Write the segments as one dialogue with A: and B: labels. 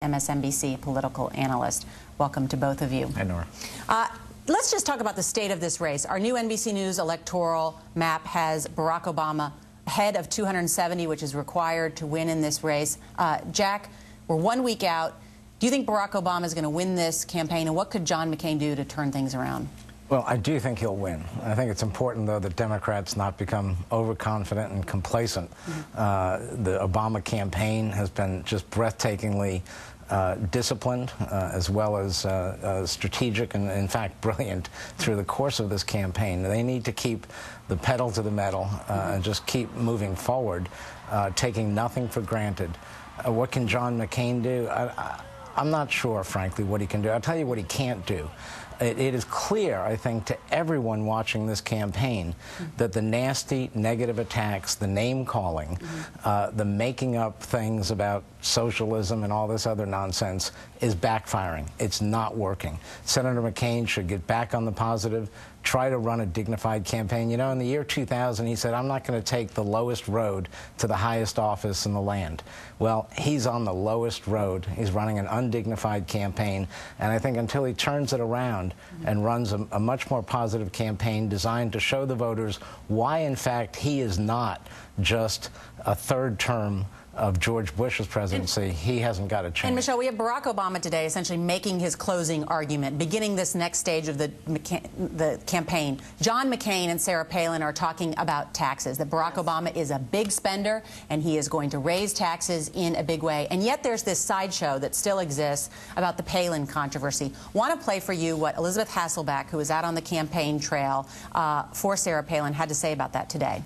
A: MSNBC political analyst. Welcome to both of you.
B: Hi, Norah.
A: Let's just talk about the state of this race. Our new NBC News electoral map has Barack Obama ahead of 270, which is required to win in this race. Jack, we're 1 week out. Do you think Barack Obama is going to win this campaign, and what could John McCain do to turn things around?
B: Well, I do think he'll win. I think it's important, though, that Democrats not become overconfident and complacent. The Obama campaign has been just breathtakingly disciplined, as well as strategic and, in fact, brilliant through the course of this campaign. They need to keep the pedal to the metal and just keep moving forward, taking nothing for granted. What can John McCain do? I'm not sure, frankly, what he can do. I'll tell you what he can't do. It is clear, I think, to everyone watching this campaign that the nasty, negative attacks, the name-calling, the making up things about socialism and all this other nonsense is backfiring. It's not working. Senator McCain should get back on the positive, try to run a dignified campaign. You know, in the year 2000, he said, I'm not going to take the lowest road to the highest office in the land. Well, he's on the lowest road. He's running an undignified campaign, and I think until he turns it around and runs a much more positive campaign designed to show the voters why, in fact, he is not just a third term of George Bush's presidency, he hasn't got a chance.
A: And Michelle, we have Barack Obama today essentially making his closing argument, beginning this next stage of the campaign. John McCain and Sarah Palin are talking about taxes, that Barack Obama is a big spender and he is going to raise taxes in a big way. And yet there's this sideshow that still exists about the Palin controversy. Want to play for you what Elizabeth Hasselbeck, who was out on the campaign trail for Sarah Palin, had to say about that today.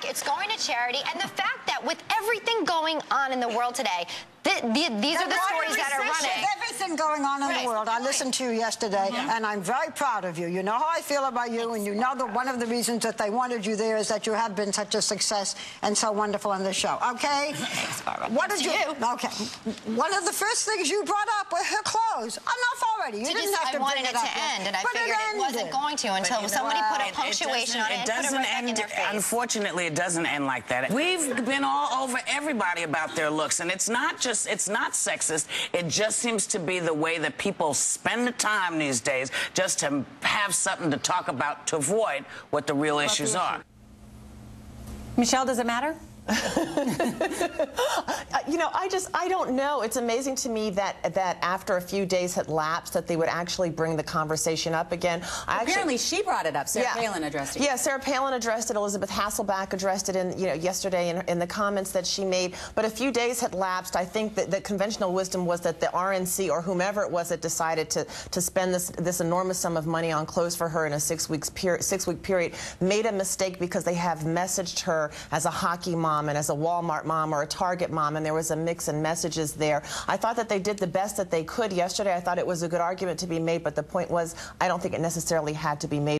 C: It's going to charity, and the fact that with everything going on in the world today, these are the stories that are running.
D: Everything going on in the world. I listened to you yesterday, and I'm very proud of you. You know how I feel about you, and you know that one of the reasons that they wanted you there is that you have been such a success and so wonderful on the show. Okay?
C: Thanks, Barbara.
D: What did you? Okay. One of the first things you brought up were her clothes. Enough already. You didn't have to bring it up.
C: I wanted it to end, and I figured it wasn't going to until somebody put a punctuation on it and put it right back in their face.
E: Unfortunately, it doesn't end like that. We've been all over everybody about their looks, and it's not sexist. It just seems to be the way that people spend the time these days just to have something to talk about to avoid what the real issues are.
A: Michelle, does it matter?
F: You know, I don't know. It's amazing to me that after a few days had lapsed that they would actually bring the conversation up again.
A: Apparently she brought it up. Sarah Palin addressed it.
F: Yeah, Sarah Palin addressed it. Elizabeth Hasselbeck addressed it yesterday in the comments that she made. But a few days had lapsed. I think that the conventional wisdom was that the RNC or whomever it was that decided to spend this enormous sum of money on clothes for her in a six-week period made a mistake because they have messaged her as a hockey mom and as a Walmart mom or a Target mom, and there was a mix in messages there. I thought that they did the best that they could yesterday. I thought it was a good argument to be made, but the point was I don't think it necessarily had to be made.